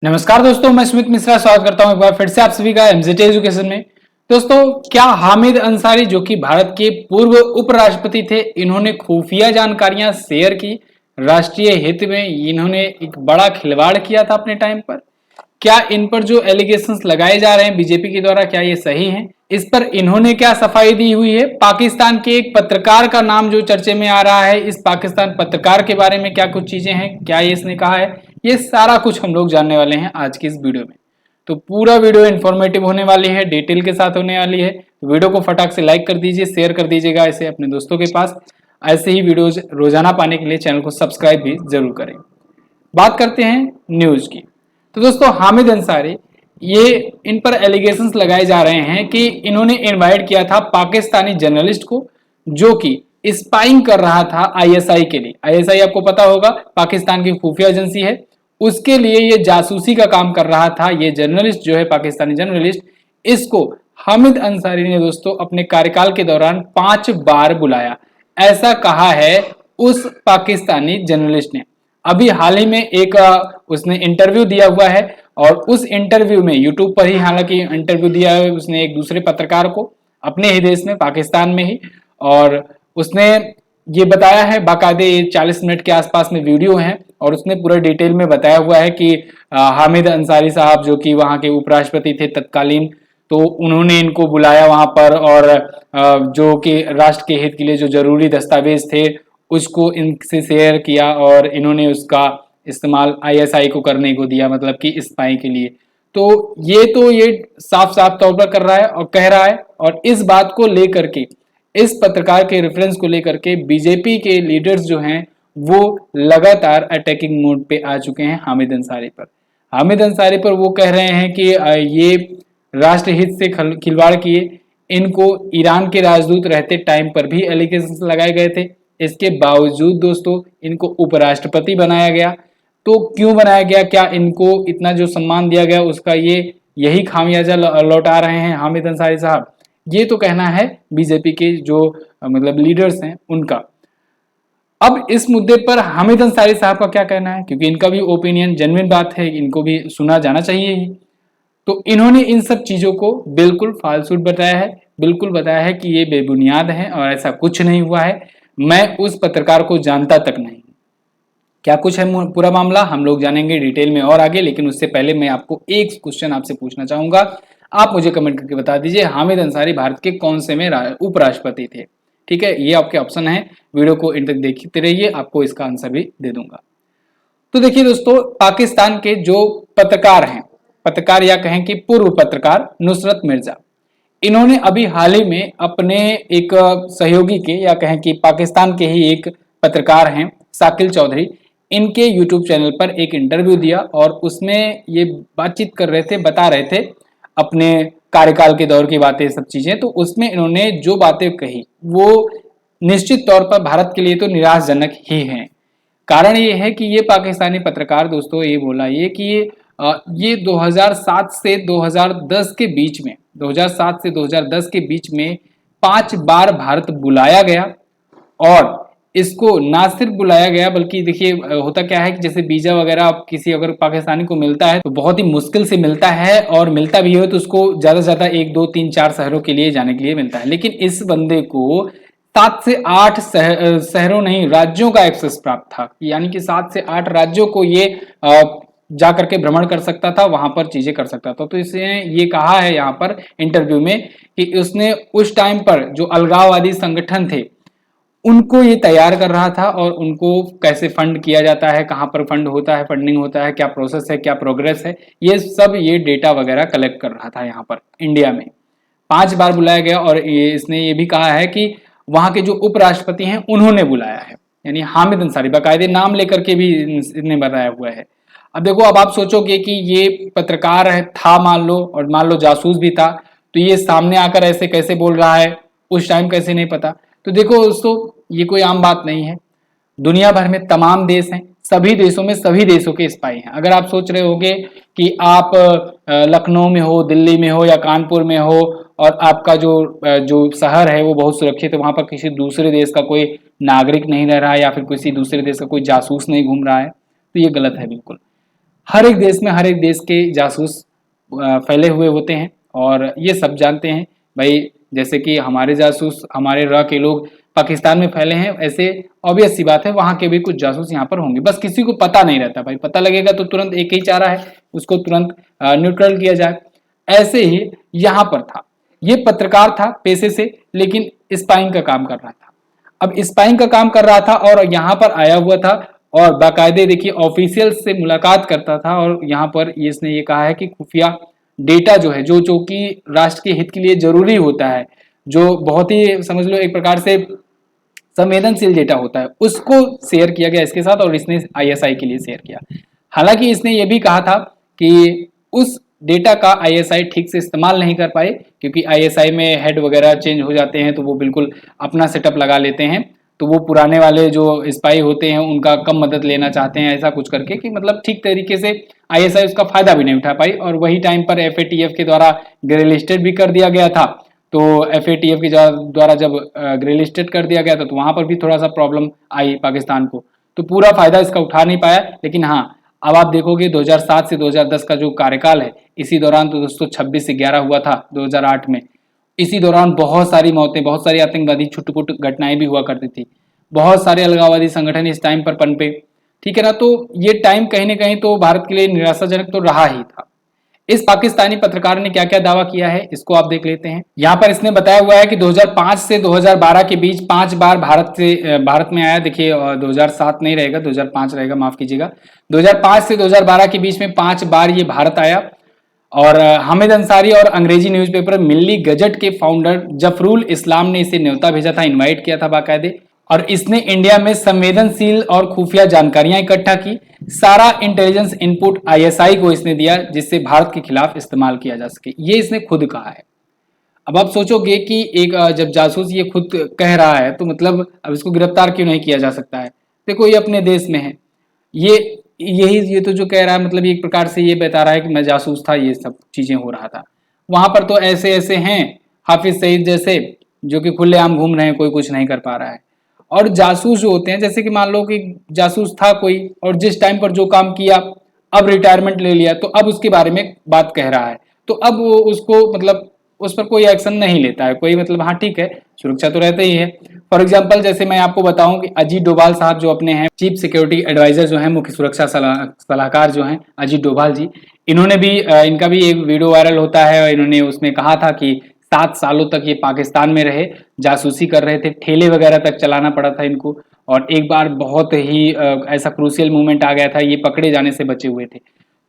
नमस्कार दोस्तों, मैं सुमित मिश्रा स्वागत करता हूं एक बार फिर से आप सभी का एमजेटी एजुकेशन में। दोस्तों, क्या हामिद अंसारी जो कि भारत के पूर्व उपराष्ट्रपति थे, इन्होंने खुफिया जानकारियां शेयर की राष्ट्रीय हित में। इन्होंने एक बड़ा खिलवाड़ किया था अपने टाइम पर। क्या इन पर जो एलिगेशंस लगाए जा रहे हैं बीजेपी के द्वारा, क्या ये सही हैं? इस पर इन्होंने क्या सफाई दी हुई है? पाकिस्तान के एक पत्रकार का नाम जो चर्चे में आ रहा है, इस पाकिस्तान पत्रकार के बारे में क्या कुछ चीजें हैं, क्या ये इसने कहा है, ये सारा कुछ हम लोग जानने वाले हैं आज की इस वीडियो में। तो पूरा वीडियो इन्फॉर्मेटिव होने वाली है, डिटेल के साथ होने वाली है। वीडियो को फटाक से लाइक कर दीजिए, शेयर कर दीजिएगा इसे अपने दोस्तों के पास। ऐसे ही वीडियोज रोजाना पाने के लिए चैनल को सब्सक्राइब भी जरूर करें। बात करते हैं न्यूज की। तो दोस्तों, हामिद अंसारी, ये इन पर एलिगेशंस लगाए जा रहे हैं कि इन्होंने इनवाइट किया था पाकिस्तानी जर्नलिस्ट को जो कि स्पाइंग कर रहा था आईएसआई के लिए। आईएसआई आपको पता होगा, पाकिस्तान की खुफिया एजेंसी है। उसके लिए ये जासूसी का काम कर रहा था। ये जर्नलिस्ट जो है, पाकिस्तानी जर्नलिस्ट, इसको हामिद अंसारी ने दोस्तों अपने कार्यकाल के दौरान 5 बार बुलाया, ऐसा कहा है उस पाकिस्तानी जर्नलिस्ट ने। अभी हाल ही में एक उसने इंटरव्यू दिया हुआ है और उस इंटरव्यू में, यूट्यूब पर ही हालांकि इंटरव्यू दिया है उसने एक दूसरे पत्रकार को अपने ही देश में, पाकिस्तान में ही। और उसने ये बताया है, बाकायदे 40 मिनट के आसपास में वीडियो है और उसने पूरा डिटेल में बताया हुआ है कि हामिद अंसारी साहब जो कि वहाँ के उपराष्ट्रपति थे तत्कालीन, तो उन्होंने इनको बुलाया वहां पर और जो कि राष्ट्र के हित के लिए जो जरूरी दस्तावेज थे उसको इनसे शेयर किया और इन्होंने उसका इस्तेमाल आईएसआई को करने को दिया, मतलब कि स्पाई के लिए। तो ये साफ साफ तौर पर कर रहा है और कह रहा है। और इस बात को लेकर के, इस पत्रकार के रेफरेंस को लेकर के बीजेपी के लीडर्स जो हैं वो लगातार अटैकिंग मोड पे आ चुके हैं हामिद अंसारी पर। हामिद अंसारी पर वो कह रहे हैं कि ये राष्ट्रहित से खिलवाड़ किए। इनको ईरान के राजदूत रहते टाइम पर भी एलिगेशंस लगाए गए थे। इसके बावजूद दोस्तों इनको उपराष्ट्रपति बनाया गया। तो क्यों बनाया गया? क्या इनको इतना जो सम्मान दिया गया उसका ये यही खामियाजा लौटा रहे हैं हामिद अंसारी साहब? ये तो कहना है बीजेपी के जो मतलब लीडर्स हैं उनका। अब इस मुद्दे पर हामिद अंसारी साहब का क्या कहना है, क्योंकि इनका भी ओपिनियन जेन्युइन बात है, इनको भी सुना जाना चाहिए ही। तो इन्होंने इन सब चीजों को बिल्कुल फालसूट बताया है, बिल्कुल बताया है कि ये बेबुनियाद है और ऐसा कुछ नहीं हुआ है। मैं उस पत्रकार को जानता तक नहीं। क्या कुछ है पूरा मामला हम लोग जानेंगे डिटेल में और आगे, लेकिन उससे पहले मैं आपको एक क्वेश्चन आपसे पूछना चाहूंगा। आप मुझे कमेंट करके बता दीजिए, हामिद अंसारी भारत के कौन से में उपराष्ट्रपति थे? ठीक है, ये आपके ऑप्शन है। वीडियो को इन तक देखते रहिए, आपको इसका आंसर भी दे दूंगा। तो देखिए दोस्तों, पाकिस्तान के जो पत्रकार हैं, पत्रकार या कहें कि पूर्व पत्रकार नुसरत मिर्जा, इन्होंने अभी हाल ही में अपने एक सहयोगी के या कहें कि पाकिस्तान के ही एक पत्रकार हैं शाकिल चौधरी, इनके यूट्यूब चैनल पर एक इंटरव्यू दिया और उसमें ये बातचीत कर रहे थे, बता रहे थे अपने कार्यकाल के दौर की बातें, सब चीजें। तो उसमें इन्होंने जो बातें कही वो निश्चित तौर पर भारत के लिए तो निराशजनक ही हैं। कारण ये है कि ये पाकिस्तानी पत्रकार दोस्तों ये बोला कि ये 2007 से 2010 के बीच में, 2007 से 2010 के बीच में 5 बार भारत बुलाया गया। और इसको ना सिर्फ बुलाया गया बल्कि देखिए होता क्या है कि जैसे वीजा वगैरह आप किसी अगर पाकिस्तानी को मिलता है तो बहुत ही मुश्किल से मिलता है, और मिलता भी हो तो उसको ज्यादा से ज्यादा 1 2 3 4 शहरों के लिए जाने के लिए मिलता है। लेकिन इस बंदे को 7 से 8 शहरों नहीं, राज्यों का एक्सेस प्राप्त था। यानी कि 7 से 8 राज्यों को ये जा करके भ्रमण कर सकता था, वहां पर चीजें कर सकता था। तो इसने ये कहा है यहाँ पर इंटरव्यू में कि उसने उस टाइम पर जो अलगाववादी संगठन थे उनको ये तैयार कर रहा था और उनको कैसे फंड किया जाता है, कहाँ पर फंड होता है, फंडिंग होता है, क्या प्रोसेस है, क्या प्रोग्रेस है, ये सब ये डेटा वगैरह कलेक्ट कर रहा था यहाँ पर इंडिया में। 5 बार बुलाया गया और इसने ये भी कहा है कि वहां के जो उपराष्ट्रपति हैं उन्होंने बुलाया है, यानी हामिद अंसारी बाकायदे नाम लेकर के भी इसने बताया हुआ है। अब देखो, अब आप सोचोगे कि ये पत्रकार है था मान लो, और मान लो जासूस भी था, तो ये सामने आकर ऐसे कैसे बोल रहा है, उस टाइम कैसे नहीं पता? तो देखो दोस्तों, ये कोई आम बात नहीं है। दुनिया भर में तमाम देश हैं, सभी देशों में सभी देशों के स्पाई हैं। अगर आप सोच रहे होगे कि आप लखनऊ में हो, दिल्ली में हो या कानपुर में हो और आपका जो शहर है वो बहुत सुरक्षित है, वहां पर किसी दूसरे देश का कोई नागरिक नहीं रह रहा है या फिर किसी दूसरे देश का कोई जासूस नहीं घूम रहा है, तो ये गलत है बिल्कुल। हर एक देश में हर एक देश के जासूस फैले हुए होते हैं और ये सब जानते हैं भाई। जैसे कि हमारे जासूस, हमारे र के लोग पाकिस्तान में फैले हैं, ऐसे ऑब्वियस सी बात है वहां के भी कुछ जासूस यहाँ पर होंगे, बस किसी को पता नहीं रहता भाई। पता लगेगा तो तुरंत एक ही चारा है, उसको तुरंत न्यूट्रल किया जाए। ऐसे ही यहाँ पर था, ये पत्रकार था पेशे से, लेकिन स्पाइंग का काम कर रहा था। अब स्पाइंग का काम कर रहा था और यहाँ पर आया हुआ था और बाकायदे देखिए ऑफिशियल से मुलाकात करता था और यहाँ पर इसने ये कहा है कि खुफिया डेटा जो है, जो कि राष्ट्र के हित के लिए जरूरी होता है, जो बहुत ही समझ लो एक प्रकार से संवेदनशील डेटा होता है, उसको शेयर किया गया इसके साथ और इसने आईएसआई के लिए शेयर किया। हालांकि इसने ये भी कहा था कि उस डेटा का आईएसआई ठीक से इस्तेमाल नहीं कर पाए, क्योंकि आईएसआई में हेड वगैरह चेंज हो जाते हैं तो वो बिल्कुल अपना सेटअप लगा लेते हैं, तो वो पुराने वाले जो स्पाई होते हैं उनका कम मदद लेना चाहते हैं, ऐसा कुछ करके कि मतलब ठीक तरीके से आईएसआई उसका फायदा भी नहीं उठा पाई। और वही टाइम पर एफएटीएफ के द्वारा ग्रे लिस्टेड भी कर दिया गया था, तो एफएटीएफ के द्वारा जब ग्रे लिस्टेड कर दिया गया था तो वहां पर भी थोड़ा सा प्रॉब्लम आई पाकिस्तान को, तो पूरा फायदा इसका उठा नहीं पाया। लेकिन हाँ, अब आप देखोगे 2007 से 2010 का जो कार्यकाल है, इसी दौरान तो दोस्तों 26 से 11 हुआ था 2008 में। इसी दौरान बहुत सारी मौतें, बहुत सारी आतंकवादी छुटपुट घटनाएं भी हुआ करती थी, बहुत सारे अलगाववादी संगठन इस टाइम पर पनपे, ठीक है ना। तो ये टाइम कहीं ना कहीं तो भारत के लिए निराशाजनक तो रहा ही था। इस पाकिस्तानी पत्रकार ने क्या क्या दावा किया है इसको आप देख लेते हैं। यहाँ पर इसने बताया हुआ है कि 2005 से 2012 के बीच 5 बार भारत में आया। देखिए 2007 नहीं रहेगा, 2005 रहेगा, माफ कीजिएगा। 2005 से 2012 के बीच में 5 बार ये भारत आया। और हामिद अंसारी और अंग्रेजी न्यूज़पेपर मिल्ली गजट के फाउंडर जफरुल इस्लाम ने इसे न्योता भेजा था, इनवाइट किया था बाकायदे, और इसने इंडिया में संवेदनशील और खुफिया जानकारियां इकट्ठा की। सारा इंटेलिजेंस इनपुट आईएसआई को इसने दिया, जिससे भारत के खिलाफ इस्तेमाल किया जा सके, ये इसने खुद कहा है। अब आप सोचोगे कि एक जब जासूस ये खुद कह रहा है तो मतलब अब इसको गिरफ्तार क्यों नहीं किया जा सकता है। देखो ये अपने देश में है, ये तो जो कह रहा है मतलब एक प्रकार से ये बता रहा है कि मैं जासूस था, ये सब चीजें हो रहा था। वहां पर तो ऐसे ऐसे हैं हाफिज सईद जैसे, जो कि खुलेआम घूम रहे हैं, कोई कुछ नहीं कर पा रहा है। और जासूस जो होते हैं, जैसे कि मान लो कि जासूस था कोई और जिस टाइम पर जो काम किया, अब रिटायरमेंट ले लिया, तो अब उसके बारे में बात कह रहा है, तो अब वो उसको मतलब उस पर कोई एक्शन नहीं लेता है कोई, मतलब हाँ ठीक है सुरक्षा तो रहता ही है। फॉर एग्जाम्पल जैसे मैं आपको बताऊं कि अजीत डोभाल साहब जो अपने हैं चीफ सिक्योरिटी एडवाइजर जो हैं, मुख्य सुरक्षा सलाहकार जो हैं अजीत डोभाल जी, इन्होंने भी इनका भी एक वीडियो वायरल होता है और इन्होंने उसमें कहा था कि 7 सालों तक ये पाकिस्तान में रहे, जासूसी कर रहे थे, ठेले वगैरह तक चलाना पड़ा था इनको, और एक बार बहुत ही ऐसा क्रूशियल मोमेंट आ गया था, ये पकड़े जाने से बचे हुए थे।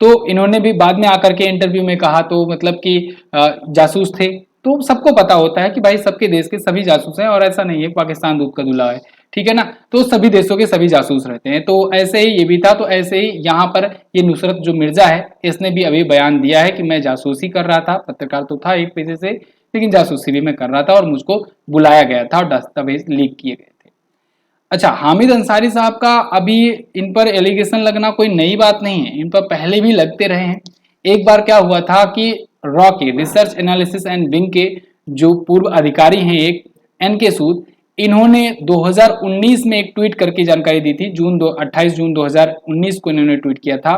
तो इन्होंने भी बाद में आकर के इंटरव्यू में कहा, तो मतलब कि जासूस थे। तो सबको पता होता है कि भाई सबके देश के सभी जासूस हैं, और ऐसा नहीं है पाकिस्तान दूध का दूल्हा है, ठीक है ना। तो सभी देशों के सभी जासूस रहते हैं, तो ऐसे ही ये भी था। तो ऐसे ही यहाँ पर ये नुसरत जो मिर्जा है, इसने भी अभी बयान दिया है कि मैं जासूसी कर रहा था, पत्रकार तो था एक पेशे से, लेकिन जासूसी भी मैं कर रहा था और मुझको बुलाया गया था और दस्तावेज लीक किए गए थे। अच्छा, हामिद अंसारी साहब का अभी इन पर एलिगेशन लगना कोई नई बात नहीं है, इन पर पहले भी लगते रहे हैं। एक बार क्या हुआ था कि रॉ के रिसर्च एनालिसिस एंड विंग के जो पूर्व अधिकारी हैं एक एनके सूद, इन्होंने 2019 में एक ट्वीट करके जानकारी दी थी। 28 जून 2019 को इन्होंने ट्वीट किया था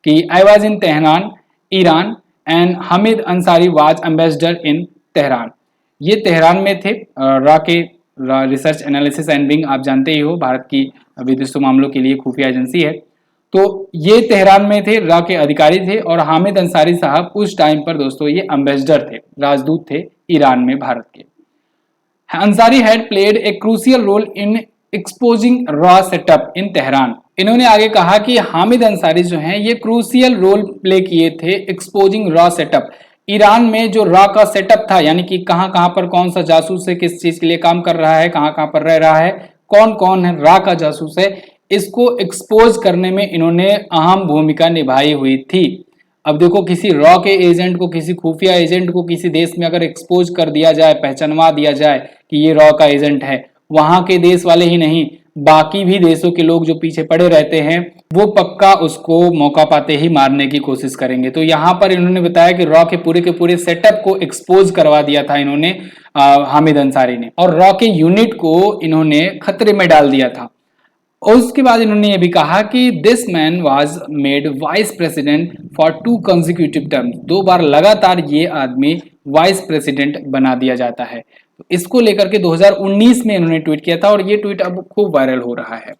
कि I was in Tehran Iran and Hamid Ansari was ambassador in Tehran. ये तेहरान में थे। रॉ के रिसर्च एनालिसिस एंड विंग आप जानते ही हो, भारत की विदेशी मामलों के लिए खुफिया एजेंसी है। तो ये तेहरान में थे, रॉ के अधिकारी थे, और हामिद अंसारी साहब उस टाइम पर दोस्तों ये एम्बेसडर थे, राजदूत थे ईरान में भारत के। Ansari had played a crucial role in exposing रॉ सेटअप इन तेहरान। इन्होंने आगे कहा कि हामिद अंसारी जो हैं ये क्रूशियल रोल प्ले किए थे एक्सपोजिंग रॉ सेटअप, ईरान में जो रॉ का सेटअप था, यानी कि कहां कहां पर कौन सा जासूस है, किस चीज के लिए काम कर रहा है, कहां कहां पर रह रहा है, कौन कौन है रॉ का जासूस है, इसको एक्सपोज करने में इन्होंने अहम भूमिका निभाई हुई थी। अब देखो किसी रॉ के एजेंट को, किसी खुफिया एजेंट को किसी देश में अगर एक्सपोज कर दिया जाए, पहचानवा दिया जाए कि ये रॉ का एजेंट है, वहां के देश वाले ही नहीं बाकी भी देशों के लोग जो पीछे पड़े रहते हैं वो पक्का उसको मौका पाते ही मारने की कोशिश करेंगे। तो यहाँ पर इन्होंने बताया कि रॉ के पूरे सेटअप को एक्सपोज करवा दिया था इन्होंने, हामिद अंसारी ने, और रॉ के यूनिट को इन्होंने खतरे में डाल दिया था। और उसके बाद इन्होंने ये भी कहा कि this man was made vice president for 2 consecutive terms, 2 बार लगातार ये आदमी वाइस प्रेसिडेंट बना दिया जाता है। तो इसको लेकर के 2019 में इन्होंने ट्वीट किया था और ये ट्वीट अब खूब वायरल हो रहा है।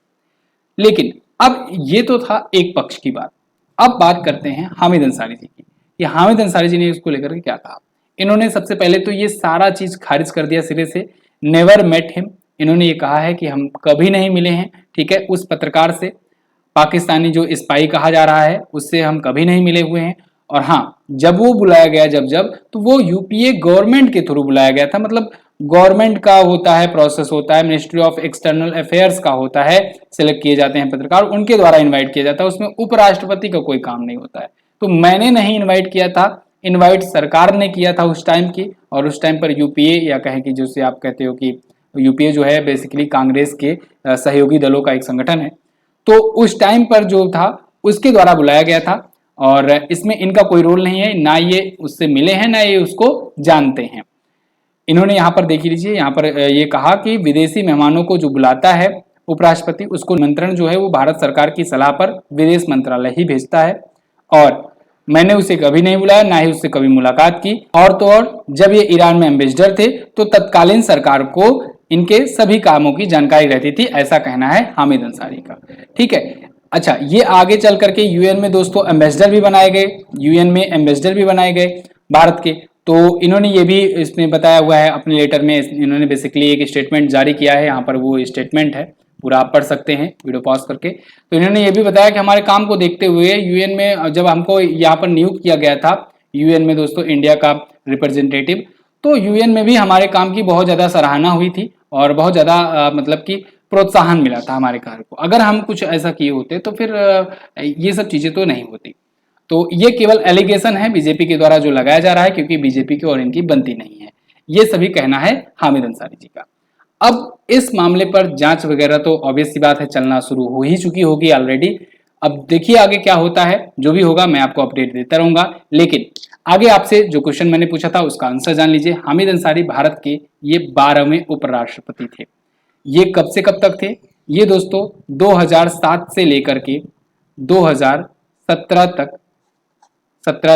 लेकिन अब ये तो था एक पक्ष की बात। अब बात करते हैं हामिद अंसारी जी की। ये हामिद अंसारी जी ने इसको लेकर के क्या कहा। इन्होंने सबसे पहले तो ये सारा चीज खारिज कर दिया सिरे से। नेवर मेट हिम, इन्होंने ये कहा है कि हम कभी नहीं मिले हैं, ठीक है, उस पत्रकार से, पाकिस्तानी जो स्पाई कहा जा रहा है उससे हम कभी नहीं मिले हुए हैं। और हाँ, जब वो बुलाया गया जब तो वो यूपीए गवर्नमेंट के थ्रू बुलाया गया था, मतलब गवर्नमेंट का होता है, प्रोसेस होता है, मिनिस्ट्री ऑफ एक्सटर्नल अफेयर्स का होता है, सिलेक्ट किए जाते हैं पत्रकार, उनके द्वारा इनवाइट किया जाता है, उसमें उपराष्ट्रपति का कोई काम नहीं होता है। तो मैंने नहीं इन्वाइट किया था, इनवाइट सरकार ने किया था उस टाइम की। और उस टाइम पर यूपीए, या कहें कि जिसे आप कहते हो कि यूपीए जो है बेसिकली कांग्रेस के सहयोगी दलों का एक संगठन है, तो उस टाइम पर जो था उसके द्वारा बुलाया गया था। और इसमें इनका कोई रोल नहीं है, ना ये उससे मिले हैं ना ये उसको जानते हैं। इन्होंने यहाँ पर देख लीजिए, यहाँ पर ये कहा कि विदेशी मेहमानों को जो बुलाता है उपराष्ट्रपति, उसको निमंत्रण जो है वो भारत सरकार की सलाह पर विदेश मंत्रालय ही भेजता है। और मैंने उसे कभी नहीं बुलाया, ना ही उससे कभी मुलाकात की। और तो और जब ये ईरान में एम्बेसडर थे तो तत्कालीन सरकार को इनके सभी कामों की जानकारी रहती थी, ऐसा कहना है हामिद अंसारी का। ठीक है, अच्छा, ये आगे चल करके यूएन में दोस्तों एम्बेसडर भी बनाए गए, यूएन में एम्बेसडर भी बनाए गए भारत के। तो इन्होंने ये भी इसमें बताया हुआ है अपने लेटर में, इन्होंने बेसिकली एक स्टेटमेंट जारी किया है, यहाँ पर वो स्टेटमेंट है, पूरा आप पढ़ सकते हैं वीडियो पॉज करके। तो इन्होंने ये भी बताया कि हमारे काम को देखते हुए यूएन में जब हमको यहाँ पर नियुक्त किया गया था, यूएन में दोस्तों इंडिया का रिप्रेजेंटेटिव, तो यूएन में भी हमारे काम की बहुत ज़्यादा सराहना हुई थी और बहुत ज़्यादा मतलब कि प्रोत्साहन मिला था हमारे कार्य को। अगर हम कुछ ऐसा किए होते तो फिर ये सब चीज़ें तो नहीं होती। तो ये केवल एलिगेशन है बीजेपी के द्वारा जो लगाया जा रहा है, क्योंकि बीजेपी की और इनकी बनती नहीं है, ये सभी कहना है हामिद अंसारी जी का। अब इस मामले पर जांच वगैरह तो ऑब्वियस सी बात है चलना शुरू हो ही चुकी होगी ऑलरेडी। अब देखिए आगे क्या होता है, जो भी होगा मैं आपको अपडेट देता रहूंगा। लेकिन आगे आपसे जो क्वेश्चन मैंने पूछा था उसका आंसर जान लीजिए। हामिद अंसारी भारत के ये 12वें उपराष्ट्रपति थे। ये कब से कब तक थे? ये दोस्तों 2007 से लेकर के 2017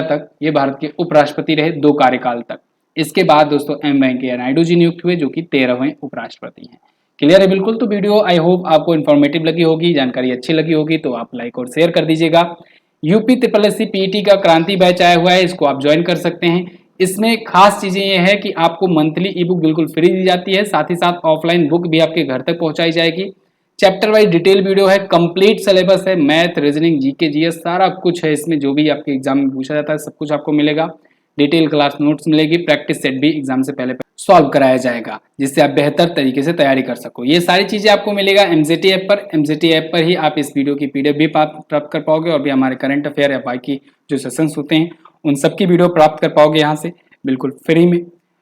तक, ये भारत के उपराष्ट्रपति रहे 2 कार्यकाल तक। इसके बाद दोस्तों एम वेंकैया नायडू जी नियुक्त हुए, जो कि 13वें उपराष्ट्रपति हैं। क्लियर है बिल्कुल? तो वीडियो आई होप आपको इन्फॉर्मेटिव लगी होगी, जानकारी अच्छी लगी होगी, तो आप लाइक और शेयर कर दीजिएगा। यूपी SSC पीईटी का क्रांति बैच आया हुआ है, इसको आप ज्वाइन कर सकते हैं। इसमें खास चीजें ये है कि आपको मंथली ई बुक बिल्कुल फ्री दी जाती है, साथ ही साथ ऑफलाइन बुक भी आपके घर तक पहुंचाई जाएगी। चैप्टर वाइज डिटेल वीडियो है, कंप्लीट सिलेबस है, मैथ, रीजनिंग, जीके, जीएस सारा कुछ है इसमें, जो भी आपके एग्जाम में पूछा जाता है सब कुछ आपको मिलेगा। डिटेल क्लास नोट्स मिलेगी, प्रैक्टिस सेट भी एग्जाम से पहले सॉल्व कराया जाएगा, जिससे आप बेहतर तरीके से तैयारी कर सको। ये सारी चीजें आपको मिलेगा एमजेटी ऐप पर। एमजेटी ऐप पर ही आप इस वीडियो की पीडीएफ भी प्राप्त कर पाओगे, और भी हमारे करंट अफेयर या बाकी जो सेशंस होते हैं उन सबकी वीडियो प्राप्त कर पाओगे यहाँ से बिल्कुल फ्री में।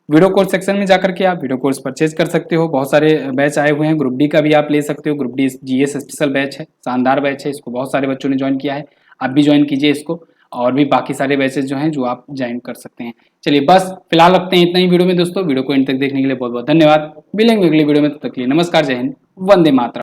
वीडियो कोर्स सेक्शन में जाकर के आप वीडियो कोर्स परचेज कर सकते हो। बहुत सारे बैच आए हुए हैं, ग्रुप डी का भी आप ले सकते हो। Group D GS special batch है, शानदार बैच है, इसको बहुत सारे बच्चों ने ज्वाइन किया है, आप भी ज्वाइन कीजिए इसको। और भी बाकी सारे बैचेस जो हैं जो आप ज्वाइन कर सकते हैं। चलिए बस फिलहाल रखते हैं इतना ही वीडियो में दोस्तों। वीडियो को एंड तक देखने के लिए बहुत बहुत धन्यवाद। मिलेंगे अगली वीडियो में, तब तक के लिए नमस्कार, जय हिंद, वंदे मातरम।